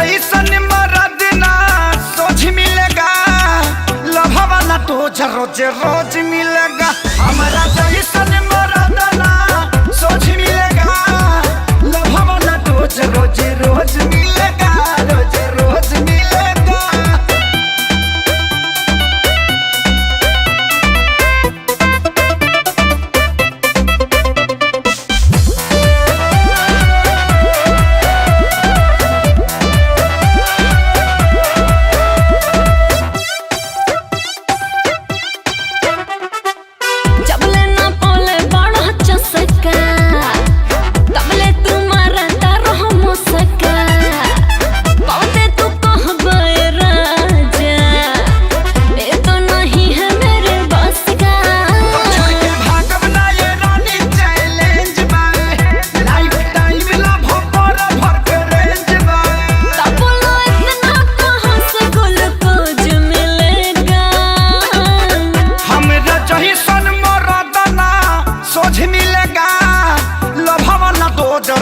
जैसन मरद ना सोच मिलेगा, लभा वाला रोज रोज रोज मिलेगा। हमारा जैसन मरद ना सोच मिलेगा, लभा वाला रोज रोज रोज मिलेगा, रोज रोज मिलेगा।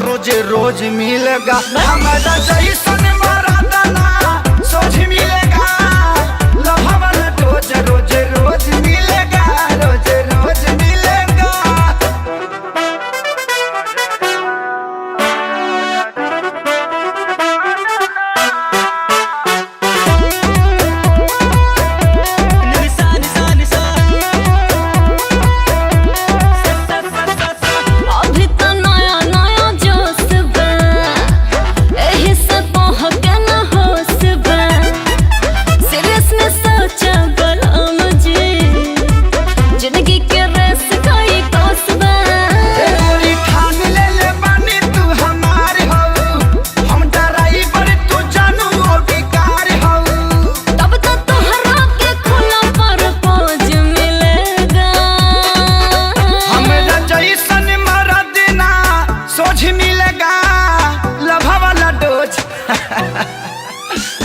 रोज रोज मिलेगा, हमारा जैसन मरद ना सोच मिलेगा, लभा वाला रोज रोज रोज मिलेगा, रोज रोज मिलेगा।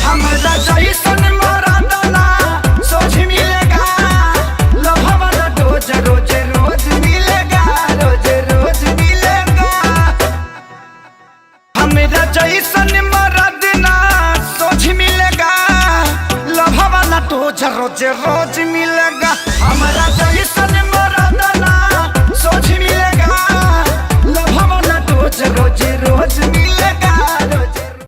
हमारा जैसन मरद ना सोच मिलेगा, लभा वाला रोज रोज रोज मिलेगा, रोज रोज मिलेगा। हमारा जैसन मरद ना सोच मिलेगा, लभा वाला रोज रोज रोज मिलेगा।